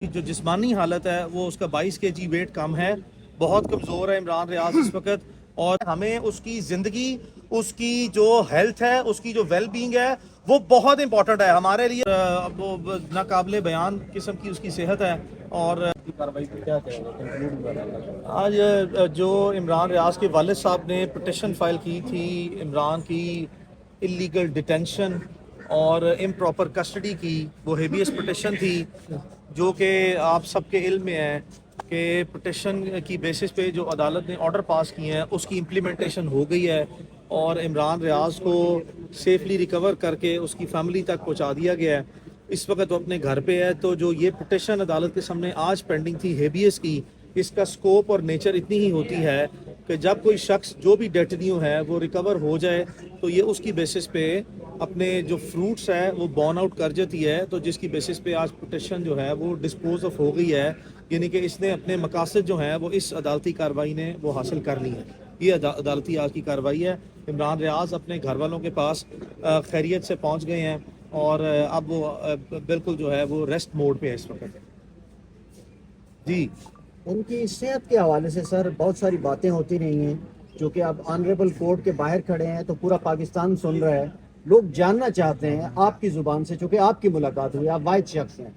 जो जिस्मानी हालत है वो उसका 22 kg वेट कम है, बहुत कमज़ोर है इमरान रियाज इस वक्त। और हमें उसकी ज़िंदगी, उसकी जो हेल्थ है, उसकी जो वेल बीइंग है वो बहुत इंपॉर्टेंट है हमारे लिए। वो नाकाबिले बयान किस्म की उसकी सेहत है। और कार्रवाई पे क्या कहेंगे, कंक्लूड हुआ था? आज जो इमरान रियाज के वालिद साहब ने पिटिशन फाइल की थी इमरान की इलीगल डिटेंशन और इम्प्रॉपर कस्टडी की, वो हेबियस पिटिशन थी जो कि आप सबके इल्म में है कि पिटिशन की बेसिस पे जो अदालत ने ऑर्डर पास किए हैं उसकी इम्प्लीमेंटेशन हो गई है और इमरान रियाज को सेफली रिकवर करके उसकी फैमिली तक पहुंचा दिया गया है। इस वक्त वो अपने घर पे है। तो जो ये पिटिशन अदालत के सामने आज पेंडिंग थी हेबियस की, इसका स्कोप और नेचर इतनी ही होती है कि जब कोई शख्स जो भी डेथ न्यू है वो रिकवर हो जाए तो ये उसकी बेसिस पे अपने जो फ्रूट्स है वो बॉर्न आउट कर जाती है। तो जिसकी बेसिस पे आज पिटिशन जो है वो डिस्पोज ऑफ हो गई है, यानी कि इसने अपने मकासद जो हैं वो इस अदालती कार्रवाई ने वो हासिल कर ली है। ये अदालती आज की कार्रवाई है। इमरान रियाज अपने घर वालों के पास खैरियत से पहुंच गए हैं और अब वो बिल्कुल जो है वो रेस्ट मोड पे है इस वक्त। जी, उनकी सेहत के हवाले से सर बहुत सारी बातें होती रही हैं, जो कि अब ऑनरेबल कोर्ट के बाहर खड़े हैं तो पूरा पाकिस्तान सुन रहा है। लोग जानना चाहते हैं आपकी ज़ुबान से, चूँकि आपकी मुलाकात हुई, आप वाहिद शख्स हैं।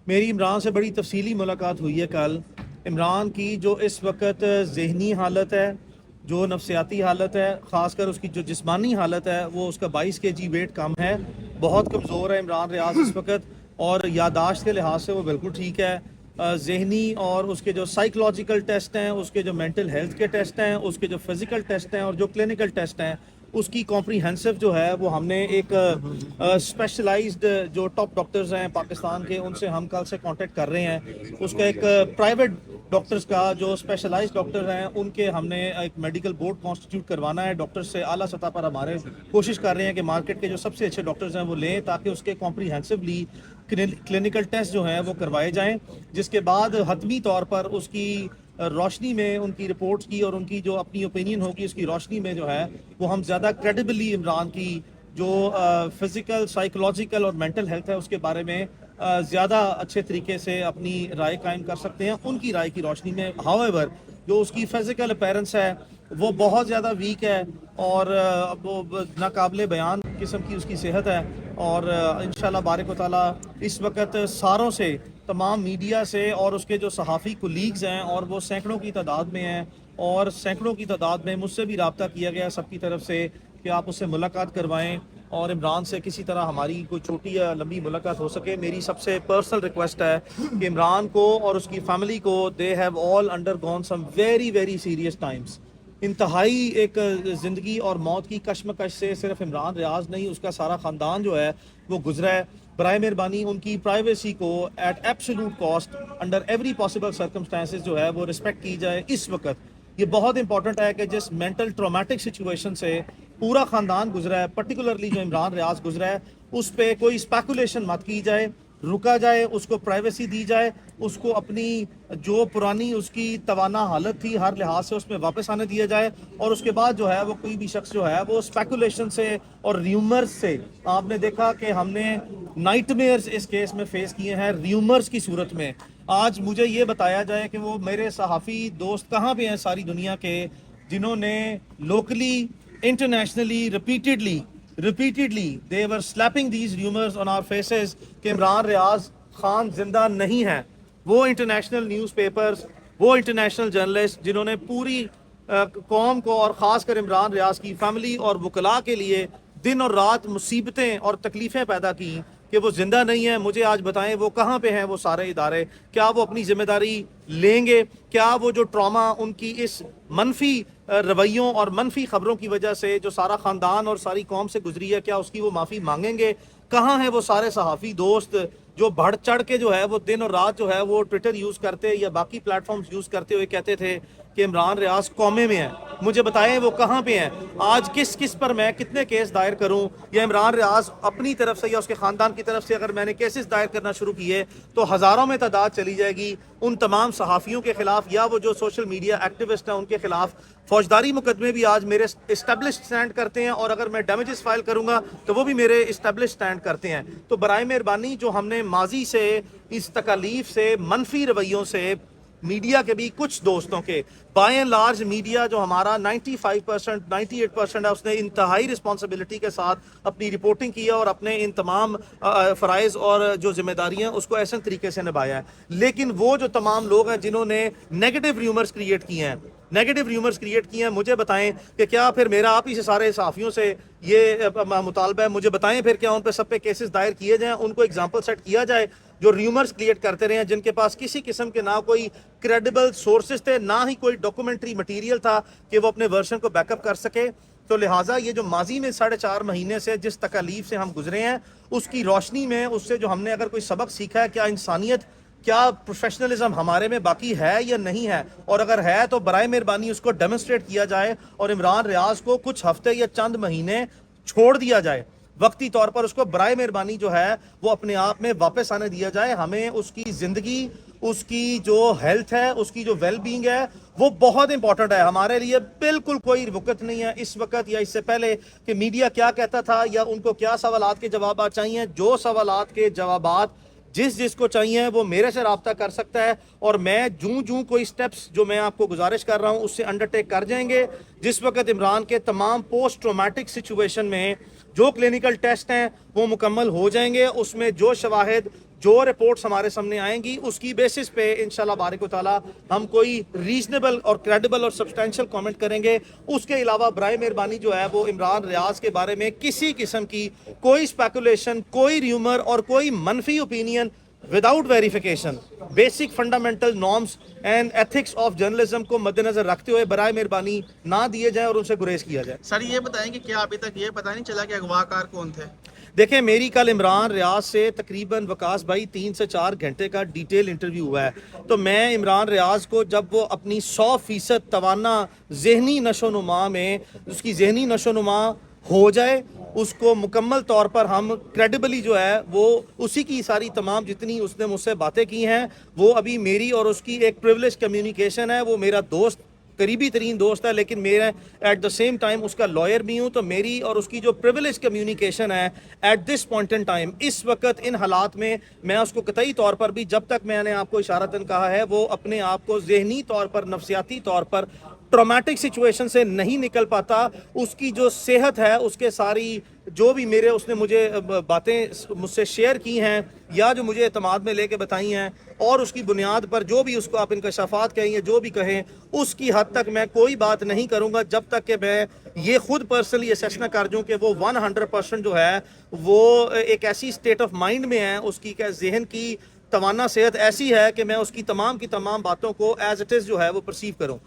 मेरी इमरान से बड़ी तफसीली मुलाकात हुई है कल। इमरान की जो इस वक्त ज़हनी हालत है, जो नफसियाती हालत है, ख़ासकर उसकी जो जिस्मानी हालत है, वो उसका 22 kg वेट कम है, बहुत कमज़ोर है इमरान रियाज इस वक्त। और यादाश्त के लिहाज से वो बिल्कुल ठीक है। ज़हनी और उसके जो साइकोलॉजिकल टेस्ट हैं, उसके जो मेंटल हेल्थ के टेस्ट हैं, उसके जो फिज़िकल टेस्ट हैं और जो क्लिनिकल टेस्ट हैं, उसकी कॉम्प्रीहेंसिव जो है वो हमने एक स्पेशलाइज्ड जो टॉप डॉक्टर्स हैं पाकिस्तान के, उनसे हम कल से कांटेक्ट कर रहे हैं। उसका एक प्राइवेट डॉक्टर्स का जो स्पेशलाइज्ड डॉक्टर हैं उनके हमने एक मेडिकल बोर्ड कॉन्स्टिट्यूट करवाना है। डॉक्टर्स से आला सतह पर हमारे कोशिश कर रहे हैं कि मार्केट के जो सबसे अच्छे डॉक्टर्स हैं वो लें, ताकि उसके कॉम्प्रीहेंसिवली क्लिनिकल टेस्ट जो हैं वो करवाए जाएँ, जिसके बाद हतमी तौर पर उसकी रोशनी में उनकी रिपोर्ट्स की और उनकी जो अपनी ओपिनियन होगी उसकी रोशनी में जो है वो हम ज़्यादा क्रेडिबली इमरान की जो फिज़िकल, साइकोलॉजिकल और मेंटल हेल्थ है उसके बारे में ज़्यादा अच्छे तरीके से अपनी राय कायम कर सकते हैं उनकी राय की रोशनी में। हाउएवर जो उसकी फिज़िकल अपीयरेंस है वो बहुत ज़्यादा वीक है और वो नाकाबिले बयान किस्म की उसकी सेहत है। और इंशाल्लाह बारिक व तआला इस वक्त सारों से, तमाम मीडिया से और उसके जो सहाफ़ी कुलीग्स हैं, और वो सैकड़ों की तादाद में हैं और सैकड़ों की तादाद में मुझसे भी रब्ता किया गया सबकी तरफ से कि आप उससे मुलाकात करवाएं और इमरान से किसी तरह हमारी कोई छोटी या लंबी मुलाकात हो सके। मेरी सबसे पर्सनल रिक्वेस्ट है कि इमरान को और उसकी फैमिली को, they have all undergone some very very serious times. इंतहाई एक ज़िंदगी और मौत की कश्मकश से सिर्फ इमरान रियाज नहीं, उसका सारा ख़ानदान जो है वो गुजरा है। बराए मेहरबानी उनकी प्राइवेसी को at absolute cost, under every possible circumstances जो है वो रिस्पेक्ट की जाए। इस वक्त ये बहुत इंपॉर्टेंट है कि जिस मेंटल ट्रॉमेटिक सिचुएशन से पूरा ख़ानदान गुजरा है, पर्टिकुलरली जो इमरान रियाज गुजरा है, उस पर कोई स्पेकुलेशन मत की जाए, रुका जाए, उसको प्राइवेसी दी जाए, उसको अपनी जो पुरानी उसकी तवाना हालत थी हर लिहाज से उसमें वापस आने दिया जाए। और उसके बाद जो है वो कोई भी शख्स जो है वो स्पेकुलेशन से और र्यूमर्स से, आपने देखा कि हमने नाइटमेयर्स इस केस में फेस किए हैं र्यूमर्स की सूरत में। आज मुझे ये बताया जाए कि वो मेरे सहाफ़ी दोस्त कहाँ पे हैं सारी दुनिया के, जिन्होंने locally, internationally, repeatedly they were slapping these rumors on our faces कि इमरान रियाज खान जिंदा नहीं है। वो इंटरनेशनल न्यूज़पेपर्स, वो इंटरनेशनल जर्नलिस्ट जिन्होंने पूरी कौम को और ख़ासकर इमरान रियाज की फैमिली और वकला के लिए दिन और रात मुसीबतें और तकलीफ़ें पैदा की कि वो ज़िंदा नहीं है, मुझे आज बताएं वो कहाँ पे हैं वो सारे इदारे। क्या वो अपनी ज़िम्मेदारी लेंगे? क्या वो जो ट्रॉमा उनकी इस मनफी रवैयों और मनफी खबरों की वजह से जो सारा ख़ानदान और सारी कौम से गुजरी है, क्या उसकी वो माफ़ी मांगेंगे? कहाँ हैं वो सारे सहाफ़ी दोस्त जो बढ़ चढ़ के जो है वो दिन और रात जो है वो ट्विटर यूज़ करते या बाकी प्लेटफॉर्म्स यूज़ करते हुए कहते थे کہ عمران ریاض قومے میں ہے، مجھے بتائیں وہ کہاں پہ ہیں، آج کس کس پر میں کتنے کیس دائر کروں، یا عمران ریاض اپنی طرف سے یا اس کے خاندان کی طرف سے اگر میں نے کیسز دائر کرنا شروع کیے تو ہزاروں میں تعداد چلی جائے گی۔ ان تمام صحافیوں کے خلاف یا وہ جو سوشل میڈیا ایکٹیوسٹ ہیں ان کے خلاف فوجداری مقدمے بھی آج میرے اسٹیبلش سٹینڈ کرتے ہیں، اور اگر میں ڈیمیجز فائل کروں گا تو وہ بھی میرے اسٹیبلش سٹینڈ کرتے ہیں۔ تو برائے مہربانی جو ہم نے ماضی سے اس تکالیف سے منفی رویوں سے میڈیا کے بھی کچھ دوستوں کے بائی اینڈ لارج میڈیا جو ہمارا 95% 98% ہے اس نے انتہائی رسپانسبلٹی کے ساتھ اپنی رپورٹنگ کیا اور اپنے ان تمام فرائض اور جو ذمہ داریاں اس کو ایسے طریقے سے نبھایا ہے۔ لیکن وہ جو تمام لوگ ہیں جنہوں نے نیگیٹو ریومرز کریٹ کیے ہیں مجھے بتائیں کہ کیا پھر میرا آپ ہی سے سارے صحافیوں سے یہ مطالبہ ہے، مجھے بتائیں پھر کیا ان پہ سب پہ کیسز دائر کیے جائیں، ان کو ایگزامپل سیٹ کیا جائے جو ریومرز کریٹ کرتے رہے ہیں، جن کے پاس کسی قسم کے نہ کوئی کریڈیبل سورسز تھے نہ ہی کوئی ڈاکومنٹری مٹیریل تھا کہ وہ اپنے ورژن کو بیک اپ کر سکے۔ تو لہٰذا یہ جو ماضی میں 4.5 مہینے سے جس تکالیف سے ہم گزرے ہیں اس کی روشنی میں اس سے جو ہم نے اگر کوئی سبق سیکھا ہے، کیا انسانیت کیا پروفیشنلزم ہمارے میں باقی ہے یا نہیں ہے، اور اگر ہے تو برائے مہربانی اس کو ڈیمونسٹریٹ کیا جائے اور عمران ریاض کو کچھ ہفتے یا چند مہینے چھوڑ دیا جائے، وقتی طور پر اس کو برائے مہربانی جو ہے وہ اپنے آپ میں واپس آنے دیا جائے۔ ہمیں اس کی زندگی، اس کی جو ہیلتھ ہے، اس کی جو ویل بینگ ہے وہ بہت امپورٹنٹ ہے ہمارے لیے۔ بالکل کوئی وقت نہیں ہے اس وقت یا اس سے پہلے کہ میڈیا کیا کہتا تھا یا ان کو کیا سوالات کے جوابات چاہیے۔ جو سوالات کے جوابات جس کو چاہیے وہ میرے سے رابطہ کر سکتا ہے، اور میں جوں کوئی سٹیپس جو میں آپ کو گزارش کر رہا ہوں اس سے انڈرٹیک کر جائیں گے۔ جس وقت عمران کے تمام پوسٹ ٹرومیٹک سچویشن میں جو کلینکل ٹیسٹ ہیں وہ مکمل ہو جائیں گے، اس میں جو شواہد جو رپورٹس ہمارے سامنے آئیں گی اس کی بیسس پہ انشاءاللہ بارک و تعالی ہم کوئی ریزنیبل اور کریڈیبل اور سبسٹینشل کامنٹ کریں گے۔ اس کے علاوہ برائے مہربانی جو ہے وہ عمران ریاض کے بارے میں کسی قسم کی کوئی اسپیکولیشن، کوئی ریومر اور کوئی منفی opinion without verification basic fundamental norms and ethics of journalism کو مد نظر رکھتے ہوئے برائے مہربانی نہ دیے جائیں اور ان سے گریز کیا جائے۔ سر یہ بتائیں کہ کیا ابھی تک یہ پتہ نہیں چلا کہ اغوا کار کون تھے؟ دیکھیں میری کل عمران ریاض سے تقریباً وکاس بھائی 3 سے 4 گھنٹے کا ڈیٹیل انٹرویو ہوا ہے، تو میں عمران ریاض کو جب وہ اپنی 100% توانا ذہنی نشو و نما میں اس کی ذہنی نشو و نما ہو جائے، اس کو مکمل طور پر ہم کریڈیبلی جو ہے وہ اسی کی ساری تمام جتنی اس نے مجھ سے باتیں کی ہیں وہ ابھی میری اور اس کی ایک پریولیج کمیونیکیشن ہے۔ وہ میرا دوست، قریبی ترین دوست ہے، لیکن میرا ایٹ دا سیم ٹائم اس کا لائر بھی ہوں، تو میری اور اس کی جو پریولیج کمیونیکیشن ہے at this point in time اس وقت ان حالات میں اس کو قطعی طور پر بھی جب تک میں نے آپ کو اشارتاً کہا ہے وہ اپنے آپ کو ذہنی طور پر نفسیاتی طور پر ٹرامیٹک سچویشن سے نہیں نکل پاتا، اس کی جو صحت ہے اس کے ساری جو بھی اس نے مجھے باتیں مجھ سے شیئر کی ہیں یا جو مجھے اعتماد میں لے کے بتائی ہیں اور اس کی بنیاد پر جو بھی اس کو آپ انکشافات کہیں یا جو بھی کہیں اس کی حد تک میں کوئی بات نہیں کروں گا جب تک کہ میں یہ خود پرسنلی اسیس نہ کر جوں کہ وہ 100% جو ہے وہ ایک ایسی سٹیٹ آف مائنڈ میں ہے، اس کی ذہن کی توانا صحت ایسی ہے کہ میں اس کی تمام باتوں کو ایز اٹ از جو ہے وہ پرسیو کروں۔